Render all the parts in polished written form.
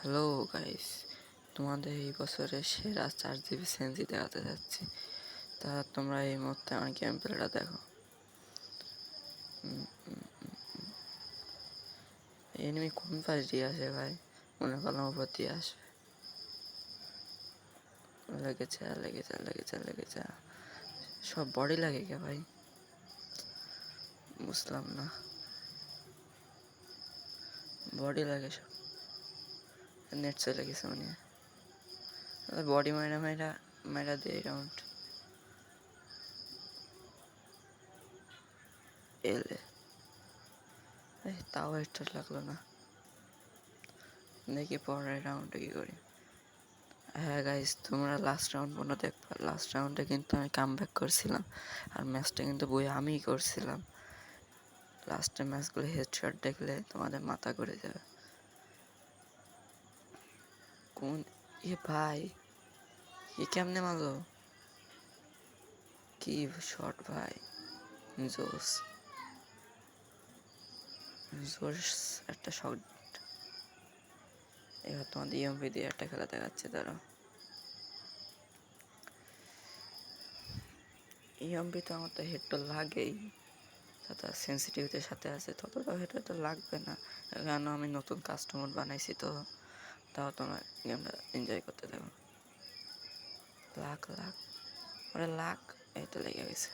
Hello guys, তোমাদের এই বছরের সেরা 4 জিবি সেন্সি দেখাতে যাচ্ছি। তা তোমরা এই মুহূর্তে আমার গেম প্লেটা দেখো। এনিমি কোন পাশ দিয়ে আসে ভাই? মনে করলাম উপর দিয়ে আসবে। লেগেছে। সব বডি লাগে কে ভাই? বুঝলাম না, বডি লাগে সব। নেট চলে গেছে মনে হয়। বডি মাইরা দিয়ে রাউন্ড এলে তাও হেডশট লাগলো না। দেখি পরের রাউন্ডে কি করি। হ্যাঁ গাইস, তোমরা লাস্ট রাউন্ড পর্যন্ত দেখবা। লাস্ট রাউন্ডে কিন্তু আমি কামব্যাক করছিলাম, আর ম্যাচটা কিন্তু বই আমিই করছিলাম। লাস্টের ম্যাচগুলো হেডশট দেখলে তোমাদের মাথা ঘুরে যাবে। কোন ভাই, কেমনে মারলো? কি শট ভাই, জোস জোস একটা শট। এবার তোমাদের ইএমপি দিয়ে একটা খেলা দেখাচ্ছে। তারা ইএমপি তো আমার তো হেড তো লাগেই, যতটা সেন্সিটিভিটির সাথে আছে ততটাও হেড তো লাগবে না, কেন আমি নতুন কাস্টমার বানাইছি তো। তাও তোমরা গেমটা এনজয় করতে থাকো। লাখ এই তো লেগে গেছে।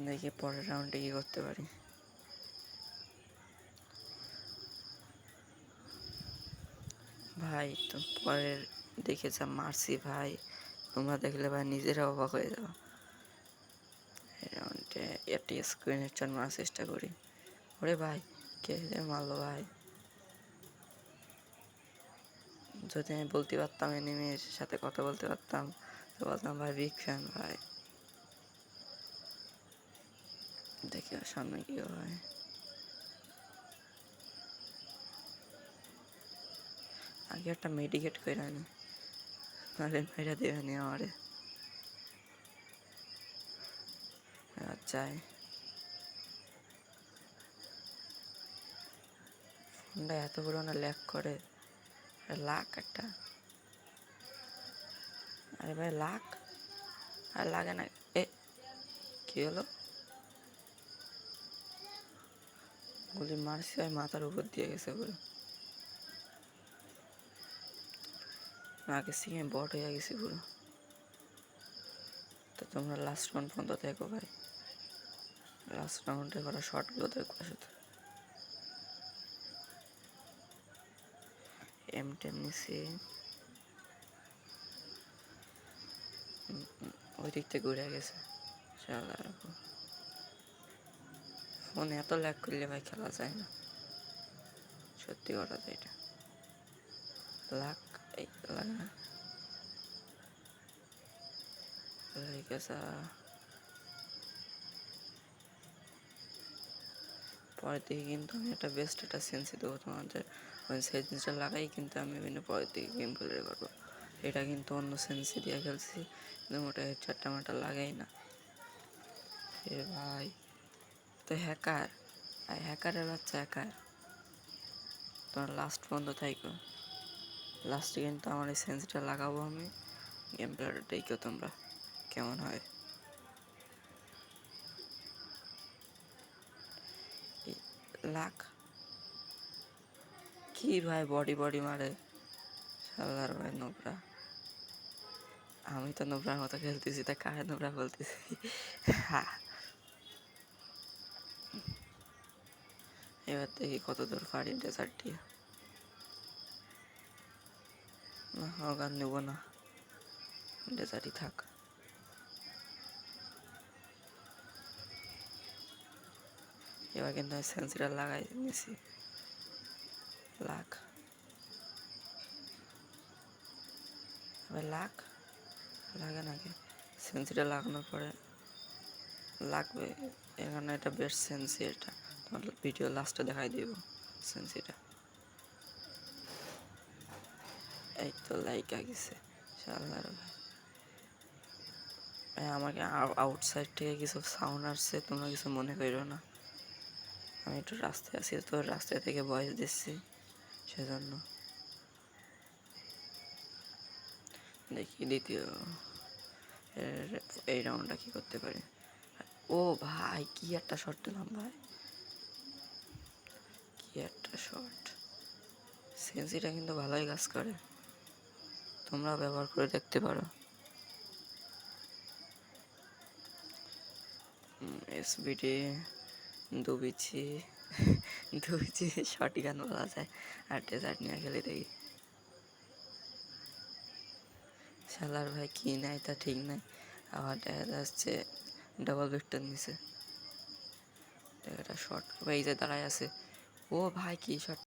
দেখি পরের রাউন্ডে কি করতে পারি। ভাই তো পরের দেখে যা মারছি ভাই, তোমরা দেখলে ভাই নিজেরা অবাক হয়ে যাও। রাউন্ডে একটি স্ক্রিনের চান মারার চেষ্টা করি। ওরে ভাই, কে মারলো ভাই? যদি আমি বলতে পারতাম, এনিমির সাথে কথা বলতে পারতাম তো বলতাম ভাই বিগ ফ্যান ভাই। দেখি সামনে কি হয়। আগে একটা মেডিকেট করে আনি, নাহলে মেয়েরা দেবে নি আমারে। যাই, ফোনটা এত বড় না ল্যাগ করে। লাখ একটা, আরে ভাই লাখ আর লাগে না। কি হলো? গুলি মারছি ভাই, মাথার উপর দিয়ে গেছে পুরো। আগে থেকে বট হয়ে গেছি পুরো। তো তোমরা লাস্ট রাউন্ড পর্যন্ত দেখো ভাই, লাস্ট রাউন্ডে করা শর্টগুলো দেখবো শুধু। M10 নিছি, ওই দিক থেকে ঘুরে গেছে। ফোনে এত ল্যাগ করলে ভাই খেলা যায় না, সত্যি কথা তো এটা। লাখ এই লাগে না গেছে। পরের দিকে কিন্তু আমি একটা বেস্ট একটা সেন্সি দেবো তোমাদের। ওই সেই জিনিসটা লাগাই কিন্তু আমি পরের দিকে গেম প্লে করবো। এটা কিন্তু অন্য সেন্সি দিয়ে খেলছি, কিন্তু ওটা হেডশটটা আমারটা লাগাই না। এ ভাই তো হ্যাকারের বাচ্চা হ্যাকার। তোমার লাস্ট পর্যন্ত থাইকো, লাস্টে কিন্তু আমার এই সেন্সিটা লাগাবো আমি। গেম প্লেটা দেখো তোমরা কেমন হয়। লাখ কি ভাই, বডি মারে শালার ভাই নোবরা। আমি তো নোবরার মতো খেলতেছি, তা কারে নোবরা বলতেছি? এবার দেখি কত দূর পারি ডেজার্ট দিয়ে। না গান নেবো না, ডেজার্টই থাক। এবার কিন্তু আমি সেন্সিটা লাগাই নিয়েছি। লাখ এবার লাখ লাগে নাকি? সেন্সিটা লাগানোর পরে লাগবে। এখানে এটা বেস্ট সেন্সি, এটা তোমার ভিডিও লাস্টে দেখাই দিব সেন্সিটা। এই তো লাইক গেছে শালার ভাই। আমাকে আউটসাইড থেকে কিছু সাউন্ড আসছে, তোমরা কিছু মনে করো না। আমি একটু রাস্তায় আছি, তো রাস্তায় থেকে ভয়েস দিচ্ছি, সেজন্য। দেখি দ্বিতীয় এই রাউন্ডটা কী করতে পারি। ও ভাই, কি একটা শট দিলাম ভাই, কি একটা শট। সেন্সিটা কিন্তু ভালোই কাজ করে, তোমরা ব্যবহার করে দেখতে পারো। এসবিডি দুবিছি দুবিছি শর্ট গান বলা যায়। আর ডেজার্ট নিয়ে খেলে দেখি। শালার ভাই কি নেয় তা ঠিক নাই, আবার দেখা যাচ্ছে ডাবল ভিক্টর নিছে। একটা শর্ট এই যে দাঁড়ায় আছে। ও ভাই, কি শর্ট